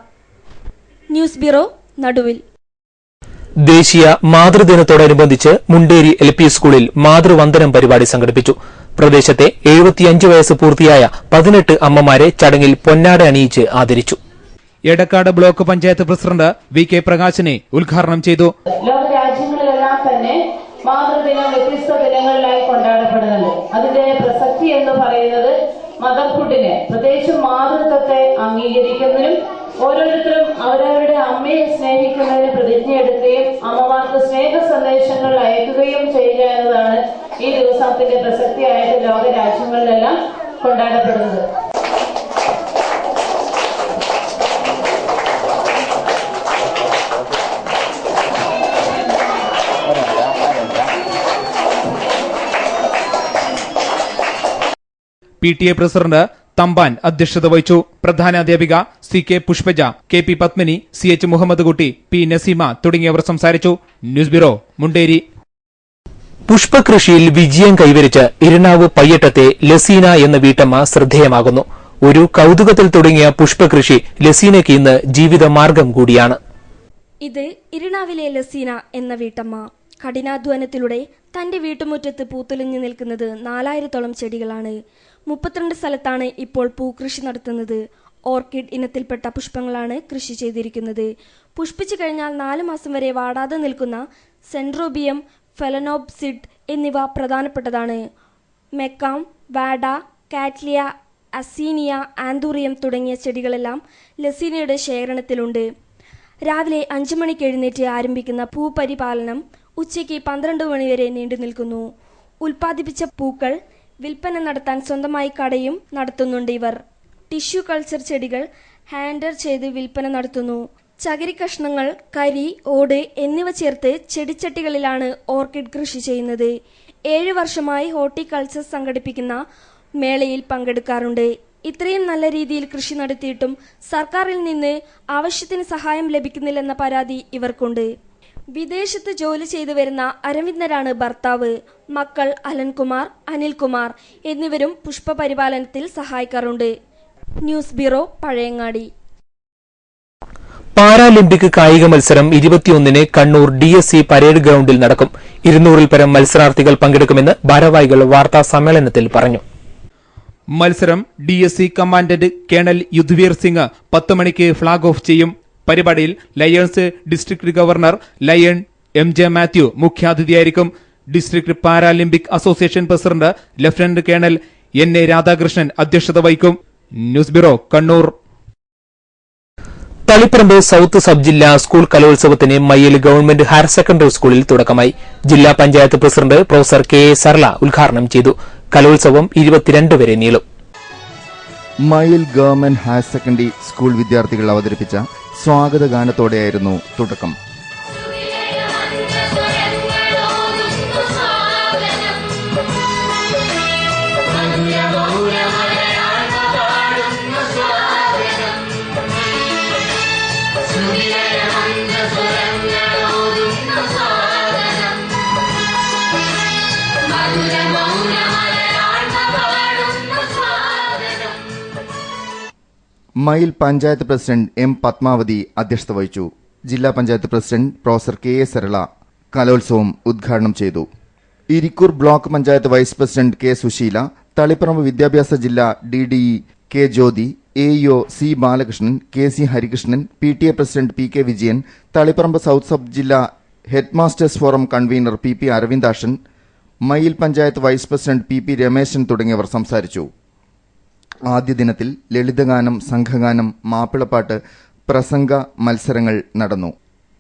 ന്യൂസ് ബ്യൂറോ, നടുവിൽ. ദേശീയ മാതൃദിനത്തോടനുബന്ധിച്ച് മുണ്ടേരി LP സ്കൂളിൽ മാതൃവന്ദനം പരിപാടി സംഘടിപ്പിച്ചു. പ്രദേശത്തെ 75 വയസ്സ് പൂർത്തിയായ 18 അമ്മമാരെ ചടങ്ങിൽ പൊന്നാട അണിയിച്ച് ആദരിച്ചു. Edakkad block panchayat president VK പ്രകാശനെ ഉദ്ഘാടനം ചെയ്തു. ലോകരാജ്യങ്ങളിലെല്ലാം തന്നെ മാതൃദിനം വ്യത്യസ്ത ദിനങ്ങളിലായി കൊണ്ടാടപ്പെടുന്നുണ്ട്. അതിന്റെ പ്രസക്തി എന്ന് പറയുന്നത് മദർഹുഡിനെ, പ്രത്യേകിച്ചും മാതൃത്വത്തെ അംഗീകരിക്കുന്നതിനും ഓരോരുത്തരും അവരവരുടെ അമ്മയെ സ്നേഹിക്കുന്നതിന് പ്രതിജ്ഞയെടുക്കുകയും അമ്മമാർക്ക് സ്നേഹ സന്ദേശങ്ങൾ അയക്കുകയും ചെയ്യുക എന്നതാണ് ഈ ദിവസത്തിന്റെ പ്രസക്തിയായിട്ട് ലോകരാജ്യങ്ങളിലെല്ലാം കൊണ്ടാടപ്പെടുന്നത്. PTA പ്രസിഡന്റ് തമ്പാൻ അധ്യക്ഷത വഹിച്ചു. പ്രധാനാധ്യാപിക CK Pushpaja, KP Padmini, CH Muhammad കുട്ടി, P നസീമ തുടങ്ങിയവർ സംസാരിച്ചു. News bureau, Munderi. പുഷ്പകൃഷിയിൽ വിജയം കൈവരിച്ച് ഇരിണാവ് പയ്യട്ടത്തെ ലസീന എന്ന വീട്ടമ്മ ശ്രദ്ധേയമാകുന്നു. ഒരു കൌതുകത്തിൽ തുടങ്ങിയ പുഷ്പകൃഷി ലസീനയ്ക്ക് ഇന്ന് ജീവിതമാർഗം കൂടിയാണ്. ഇത് ഇരിണാവിലെ ലസീന എന്ന വീട്ടമ്മ. കഠിനാധ്വാനത്തിലൂടെ തന്റെ വീട്ടുമുറ്റത്ത് പൂത്തുലഞ്ഞു നിൽക്കുന്നത് 4000-ഓളം ചെടികളാണ്. 32 സ്ഥലത്താണ് ഇപ്പോൾ പൂക്കൃഷി നടത്തുന്നത്. ഓർക്കിഡ് ഇനത്തിൽപ്പെട്ട പുഷ്പങ്ങളാണ് കൃഷി ചെയ്തിരിക്കുന്നത്. പുഷ്പിച്ചു കഴിഞ്ഞാൽ 4 മാസം വരെ വാടാതെ നിൽക്കുന്ന സെൻട്രോബിയം, ഫെലനോപ്സിഡ് എന്നിവ പ്രധാനപ്പെട്ടതാണ്. മെക്കാം, വാഡ, കാറ്റ്ലിയ, അസീനിയ, ആന്തൂറിയം തുടങ്ങിയ ചെടികളെല്ലാം ലസീനയുടെ ശേഖരണത്തിലുണ്ട്. രാവിലെ 5 മണിക്ക് എഴുന്നേറ്റ് ആരംഭിക്കുന്ന പൂപരിപാലനം ഉച്ചയ്ക്ക് 12 മണിവരെ നീണ്ടു നിൽക്കുന്നു. ഉൽപ്പാദിപ്പിച്ച പൂക്കൾ വിൽപ്പന നടത്താൻ സ്വന്തമായി കടയും നടത്തുന്നുണ്ട് ഇവർ. ടിഷ്യൂ കൾച്ചർ ചെടികൾ ഹാൻഡർ ചെയ്ത് വിൽപ്പന നടത്തുന്നു. ചകിരി കഷ്ണങ്ങൾ, കരി, ഓട് എന്നിവ ചേർത്ത് ചെടിച്ചട്ടികളിലാണ് ഓർക്കിഡ് കൃഷി ചെയ്യുന്നത്. 7 വർഷമായി ഹോർട്ടിക്കൾച്ചർ സംഘടിപ്പിക്കുന്ന മേളയിൽ പങ്കെടുക്കാറുണ്ട്. ഇത്രയും നല്ല രീതിയിൽ കൃഷി നടത്തിയിട്ടും സർക്കാരിൽ നിന്ന് ആവശ്യത്തിന് സഹായം ലഭിക്കുന്നില്ലെന്ന പരാതി ഇവർക്കുണ്ട്. വിദേശത്ത് ജോലി ചെയ്തു വരുന്ന അരവിന്ദനാണ് ഭർത്താവ്. മക്കൾ അലൻകുമാർ, അനിൽകുമാർ എന്നിവരും പുഷ്പപരിപാലനത്തിൽ സഹായിക്കാറുണ്ട്. News bureau, Pazhayangadi. പാരാലിമ്പിക് കായിക മത്സരം 21-ന് കണ്ണൂർ DSC പരേഡ് ഗ്രൌണ്ടിൽ നടക്കും. 200-ൽ പരം മത്സരാർത്ഥികൾ പങ്കെടുക്കുമെന്ന് ഭാരവാഹികൾ വാർത്താ സമ്മേളനത്തിൽ പറഞ്ഞു. മത്സരം DSC commandant colonel Yudhvir Singh 10 മണിക്ക് ഫ്ളാഗ് ഓഫ് ചെയ്യും. പരിപാടിയിൽ lions district governor lion MJ Mathew മുഖ്യാതിഥിയായിരിക്കും. District paralympic association president lieutenant colonel NA Radhakrishnan അധ്യക്ഷത വഹിക്കും. News bureau, Kannur. Taliparamba south sub ജില്ലാ സ്കൂൾ കലോത്സവത്തിന് മയ്യിൽ ഗവൺമെന്റ് ഹയർ സെക്കൻഡറി സ്കൂളിൽ തുടക്കമായി. ജില്ലാ panchayat president professor KA Sarla ഉദ്ഘാടനം ചെയ്തു. കലോത്സവം 22 വരെ നീളും. Mayyil government higher secondary school വിദ്യാർത്ഥികൾ അവതരിപ്പിച്ച സ്വാഗത ഗാനത്തോടെയായിരുന്നു തുടക്കം. മയിൽ പഞ്ചായത്ത് പ്രസിഡന്റ് M പത്മാവതി അധ്യക്ഷത വഹിച്ചു. ജില്ലാ panchayat president professor KA Sarala കലോത്സവം ഉദ്ഘാടനം ചെയ്തു. Irikkur block panchayat vice president K Susheela, Taliparamba വിദ്യാഭ്യാസ ജില്ലാ DDE K Jyothi, AEO C Balakrishnan, KC Harikrishnan, PTA president PK Vijayan, Taliparamba south sub ജില്ലാ headmasters forum convener PP Aravindakshan, Mayyil panchayat vice president PP Rameshan തുടങ്ങിയവർ സംസാരിച്ചു. ആദ്യ ദിനത്തിൽ ലളിതഗാനം, സംഘഗാനം, മാപ്പിളപ്പാട്ട്, പ്രസംഗ മത്സരങ്ങൾ നടന്നു.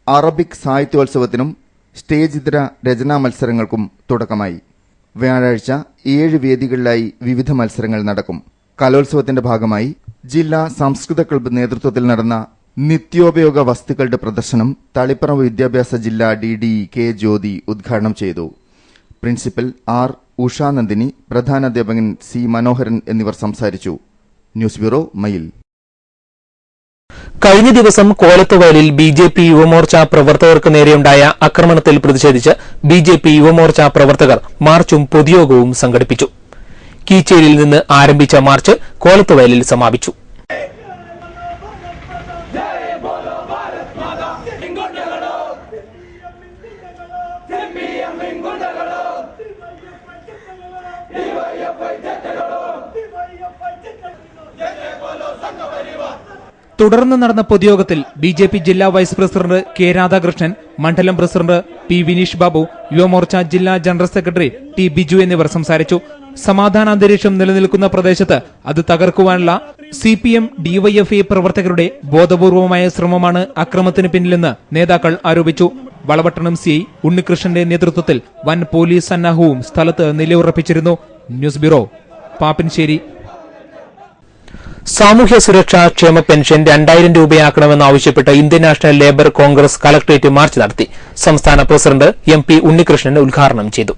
അറബിക് സാഹിത്യോത്സവത്തിനും സ്റ്റേജ് ഇതര രചനാ മത്സരങ്ങൾക്കും തുടക്കമായി. വ്യാഴാഴ്ച 7 വേദികളിലായി വിവിധ മത്സരങ്ങൾ നടക്കും. കലോത്സവത്തിന്റെ ഭാഗമായി ജില്ലാ സംസ്കൃത ക്ലബ്ബ് നേതൃത്വത്തിൽ നടന്ന നിത്യോപയോഗ വസ്തുക്കളുടെ പ്രദർശനം തളിപ്പറമ്പ് വിദ്യാഭ്യാസ ജില്ലാ DD കെ ജ്യോതി ഉദ്ഘാടനം ചെയ്തു. പ്രിൻസിപ്പൽ R ഉഷാനന്ദിനി, പ്രധാനാധ്യാപകൻ C മനോഹരൻ എന്നിവർ സംസാരിച്ചു. ന്യൂസ് ബ്യൂറോ, മയിൽ. കഴിഞ്ഞ ദിവസം കോലത്തുവയലിൽ BJP യുവമോർച്ച പ്രവർത്തകർക്ക് നേരെയുണ്ടായ ആക്രമണത്തിൽ പ്രതിഷേധിച്ച് BJP യുവമോർച്ച പ്രവർത്തകർ മാർച്ചും പൊതുയോഗവും സംഘടിപ്പിച്ചു. കീച്ചേരിയിൽ നിന്ന് ആരംഭിച്ച മാർച്ച് കോലത്തുവയലിൽ സമാപിച്ചു. തുടർന്ന് നടന്ന പൊതുയോഗത്തിൽ BJP ജില്ലാ വൈസ് പ്രസിഡന്റ് K രാധാകൃഷ്ണൻ, മണ്ഡലം പ്രസിഡന്റ് P വിനീഷ് ബാബു, യുവമോർച്ച ജില്ലാ ജനറൽ സെക്രട്ടറി T ബിജു എന്നിവർ സംസാരിച്ചു. സമാധാന അന്തരീക്ഷം നിലനിൽക്കുന്ന പ്രദേശത്ത് അത് തകർക്കുവാനുള്ള CPM DYFI പ്രവർത്തകരുടെ ബോധപൂർവമായ ശ്രമമാണ് അക്രമത്തിന് പിന്നിലെന്ന് നേതാക്കൾ ആരോപിച്ചു. വളപട്ടണം CI ഉണ്ണികൃഷ്ണന്റെ നേതൃത്വത്തിൽ വൻ പോലീസ് സന്നാഹവും സ്ഥലത്ത് നിലയുറപ്പിച്ചിരുന്നു. News bureau, Pappinisseri. സാമൂഹ്യ സുരക്ഷാ ക്ഷേമ പെൻഷൻ 2000 രൂപയാക്കണമെന്നാവശ്യപ്പെട്ട് Indian national labour congress collectorate march നടത്തി. സംസ്ഥാന പ്രസിഡന്റ് MP ഉണ്ണികൃഷ്ണൻ ഉദ്ഘാടനം ചെയ്തു.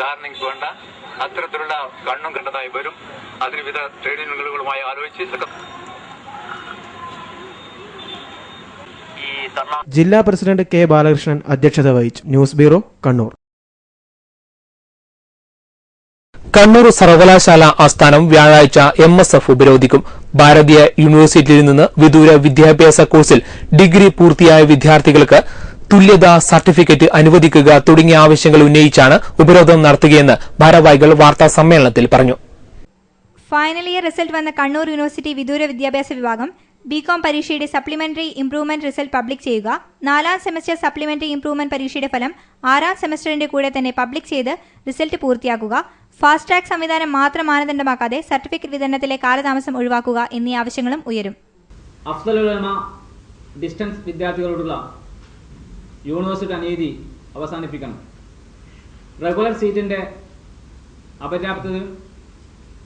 ധാരണയ്ക്ക് വേണ്ട അത്തരത്തിലുള്ള കണ്ണും കണ്ടതായി വരും. അതിന് വിവിധ ട്രേഡ് യൂണിയനുകളുമായി ആലോചിച്ച് ജില്ലാ പ്രസിഡന്റ് K ബാലകൃഷ്ണൻ അധ്യക്ഷത വഹിച്ചു. News bureau, Kannur. കണ്ണൂർ സർവകലാശാല ആസ്ഥാനം വ്യാഴാഴ്ച MSF ഉപരോധിക്കും. ഭാരതീയ യൂണിവേഴ്സിറ്റിയിൽ നിന്ന് വിദൂര വിദ്യാഭ്യാസ കോഴ്സിൽ ഡിഗ്രി പൂർത്തിയായ വിദ്യാർത്ഥികൾക്ക് തുല്യതാ സർട്ടിഫിക്കറ്റ് അനുവദിക്കുക തുടങ്ങിയ ആവശ്യങ്ങൾ ഉന്നയിച്ചാണ് ഉപരോധം നടത്തുകയെന്ന് ഭാരവാഹികൾ വാർത്താ സമ്മേളനത്തിൽ പറഞ്ഞു. ഫൈനൽ ഇയർ റിസൾട്ട് വന്ന കണ്ണൂർ യൂണിവേഴ്സിറ്റി വിദൂര വിദ്യാഭ്യാസ വിഭാഗം BCom പരീക്ഷയുടെ സപ്ലിമെന്ററി ഇംപ്രൂവ്മെന്റ് റിസൾട്ട് പബ്ലിക് ചെയ്യുക, 4ാം സെമസ്റ്റർ സപ്ലിമെന്ററി ഇംപ്രൂവ്മെന്റ് പരീക്ഷയുടെ ഫലം 6ാം സെമസ്റ്ററിന്റെ കൂടെ തന്നെ പബ്ലിക് ചെയ്ത് റിസൾട്ട് പൂർത്തിയാക്കുക, ഫാസ്റ്റ് ട്രാക്ക് സംവിധാനം മാത്രം മാനദണ്ഡമാക്കാതെ സർട്ടിഫിക്കറ്റ് വിതരണത്തിലെ കാലതാമസം ഒഴിവാക്കുക എന്നീ ആവശ്യങ്ങളും ഉയരും. അഫ്സൽ ഉലമ ഡിസ്റ്റൻസ് വിദ്യാർത്ഥികളോടുള്ള യൂണിവേഴ്സിറ്റി അനീതി അവസാനിപ്പിക്കണം. റെഗുലർ സീറ്റിന്റെ അപര്യാപ്തതയും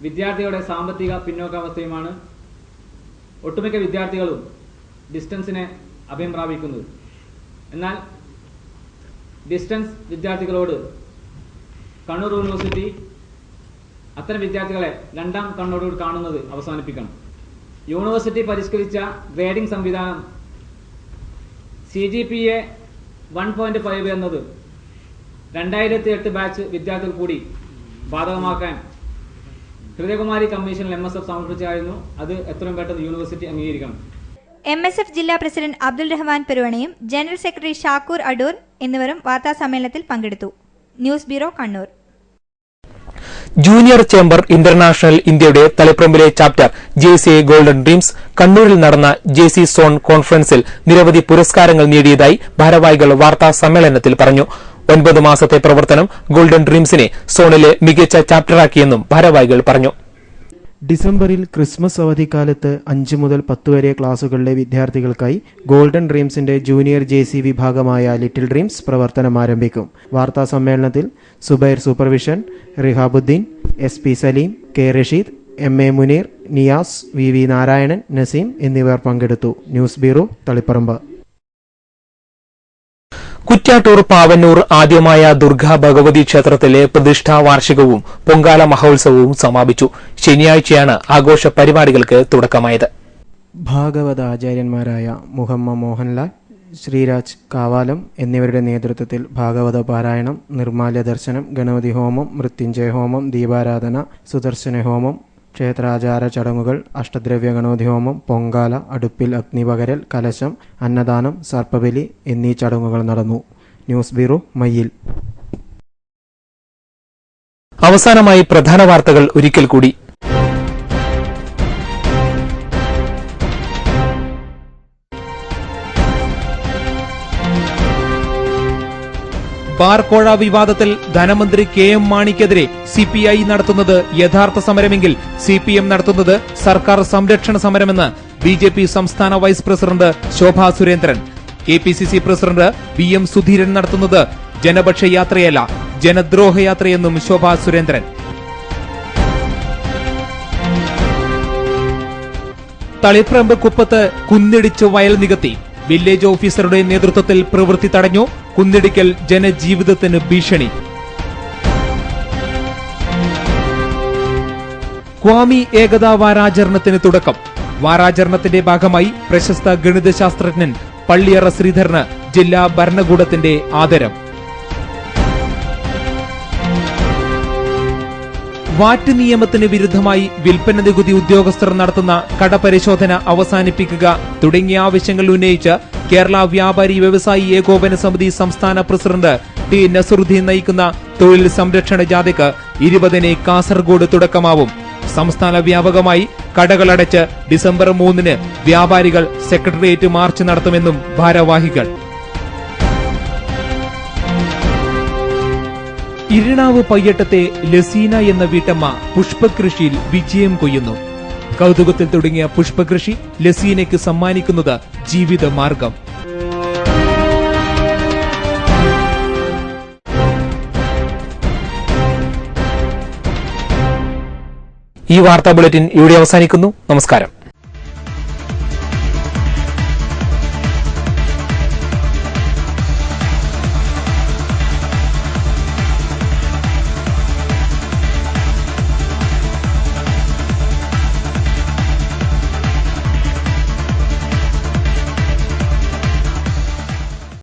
വിദ്യാർത്ഥികളുടെ സാമ്പത്തിക പിന്നോക്കാവസ്ഥയുമാണ് ഒട്ടുമിക്ക വിദ്യാർത്ഥികളും ഡിസ്റ്റൻസിനെ അഭയം പ്രാപിക്കുന്നത്. എന്നാൽ ഡിസ്റ്റൻസ് വിദ്യാർത്ഥികളോട് കണ്ണൂർ യൂണിവേഴ്സിറ്റി അത്തരം വിദ്യാർത്ഥികളെ രണ്ടാം കണ്ണോടുകൂടി കാണുന്നത് അവസാനിപ്പിക്കണം. യൂണിവേഴ്സിറ്റി പരിഷ്കരിച്ച ഗ്രേഡിംഗ് സംവിധാനം CGPA 1.5 എന്നത് 2008 ബാച്ച് വിദ്യാർത്ഥികൾ കൂടി ബാധകമാക്കാൻ ഹൃദയകുമാരി കമ്മീഷനിൽ MSF സമർപ്പിച്ചായിരുന്നു. അത് എത്രയും പെട്ടെന്ന് യൂണിവേഴ്സിറ്റി അംഗീകരിക്കണം. MSF ജില്ലാ പ്രസിഡന്റ് അബ്ദുൾ റഹ്മാൻ പെരുവണയും ജനറൽ സെക്രട്ടറി ഷാക്കൂർ അടൂർ എന്നിവരും വാർത്താ സമ്മേളനത്തിൽ പങ്കെടുത്തു. News bureau, Kannur. Junior chamber international ഇന്ത്യയുടെ തളിപ്പറമ്പിലെ ചാപ്റ്റർ JCI ഗോൾഡൻ ഡ്രീംസ് കണ്ണൂരിൽ നടന്ന JC സോൺ കോൺഫറൻസിൽ നിരവധി പുരസ്കാരങ്ങൾ നേടിയതായി ഭാരവാഹികൾ വാർത്താ സമ്മേളനത്തിൽ പറഞ്ഞു. 9 മാസത്തെ പ്രവർത്തനം ഗോൾഡൻ ഡ്രീംസിനെ സോണിലെ മികച്ച ചാപ്റ്ററാക്കിയെന്നും ഭാരവാഹികൾ പറഞ്ഞു. ഡിസംബറിൽ ക്രിസ്മസ് അവധിക്കാലത്ത് 5 മുതൽ 10 വരെ ക്ലാസുകളിലെ വിദ്യാർത്ഥികൾക്കായി ഗോൾഡൻ ഡ്രീംസിന്റെ ജൂനിയർ JC വിഭാഗമായ ലിറ്റിൽ ഡ്രീംസ് പ്രവർത്തനം ആരംഭിക്കും. വാർത്താ സമ്മേളനത്തിൽ Subair supervision, Rihabuddin, SP Saleem, K Rasheed, MA Muneer, Niyas, VV Narayanan, Naseem എന്നിവർ പങ്കെടുത്തു. News bureau, Taliparamba. കുറ്റ്യാട്ടൂർ പാവന്നൂർ ആദ്യമായ ദുർഗാ ഭഗവതി ക്ഷേത്രത്തിലെ പ്രതിഷ്ഠാ വാർഷികവും പൊങ്കാല മഹോത്സവവും സമാപിച്ചു. ശനിയാഴ്ചയാണ് ആഘോഷ പരിപാടികൾക്ക് തുടക്കമായത്. ഭാഗവത ആചാര്യന്മാരായ മുഹമ്മദ് മോഹൻലാൽ, ശ്രീരാജ് കാവാലം എന്നിവരുടെ നേതൃത്വത്തിൽ ഭാഗവത പാരായണം, നിർമ്മാല്യ ദർശനം, ഗണപതി ഹോമം, മൃത്യുഞ്ജയ ഹോമം, ദീപാരാധന, സുദർശന ഹോമം, ക്ഷേത്രാചാര ചടങ്ങുകൾ, അഷ്ടദ്രവ്യ ഗണപതി ഹോമം, പൊങ്കാല, അടുപ്പിൽ അഗ്നിപകരൽ, കലശം, അന്നദാനം, സർപ്പബലി എന്നീ ചടങ്ങുകൾ നടന്നു. News bureau, Mayyil. അവസാനമായി പ്രധാന വാർത്തകൾ ഒരിക്കൽ കൂടി. ബാർക്കോഴ വിവാദത്തിൽ ധനമന്ത്രി KM മാണിക്കെതിരെ CPI നടത്തുന്നത് യഥാർത്ഥ സമരമെങ്കിൽ CPM നടത്തുന്നത് സർക്കാർ സംരക്ഷണ സമരമെന്ന് BJP സംസ്ഥാന vice president Shobha Surendran. APCC president VM Sudheeran നടത്തുന്നത് ജനപക്ഷ യാത്രയല്ല, ജനദ്രോഹ യാത്രയെന്നും ശോഭാ സുരേന്ദ്രൻ. തളിപ്രമ്പ് കുപ്പത്ത് കുന്നിടിച്ചു വയൽ നികത്തി. വില്ലേജ് ഓഫീസറുടെ നേതൃത്വത്തിൽ പ്രവൃത്തി തടഞ്ഞു. കുന്നിടിക്കൽ ജനജീവിതത്തിന് ഭീഷണി. ക്വാമി ഏകതാ വാരാചരണത്തിന് തുടക്കം. വാരാചരണത്തിന്റെ ഭാഗമായി പ്രശസ്ത ഗണിതശാസ്ത്രജ്ഞൻ പള്ളിയറ ശ്രീധരന് ജില്ലാ ഭരണകൂടത്തിന്റെ ആദരം. വാറ്റ് നിയമത്തിന് വിരുദ്ധമായി വിൽപ്പന നികുതി ഉദ്യോഗസ്ഥർ നടത്തുന്ന കടപരിശോധന അവസാനിപ്പിക്കുക തുടങ്ങിയ ആവശ്യങ്ങൾ ഉന്നയിച്ച് കേരള വ്യാപാരി വ്യവസായി ഏകോപന സമിതി സംസ്ഥാന പ്രസിഡന്റ് ടി നസറുദ്ദീൻ നയിക്കുന്ന തൊഴിൽ സംരക്ഷണ ജാഥയ്ക്ക് 20-ന് കാസർഗോഡ് തുടക്കമാവും. സംസ്ഥാന വ്യാപകമായി കടകളടച്ച് ഡിസംബർ 3-ന് വ്യാപാരികൾ സെക്രട്ടേറിയറ്റ് മാർച്ച് നടത്തുമെന്നും ഭാരവാഹികൾ. ഇരിണാവ് പയ്യട്ടത്തെ ലസീന എന്ന വീട്ടമ്മ പുഷ്പകൃഷിയിൽ വിജയം കൊയ്യുന്നു. കൗതുകത്തിൽ തുടങ്ങിയ പുഷ്പകൃഷി ലസീനയ്ക്ക് സമ്മാനിക്കുന്നത് ജീവിതമാർഗം. ഈ വാർത്താ ബുള്ളറ്റിൻ ഇവിടെ അവസാനിക്കുന്നു. നമസ്കാരം.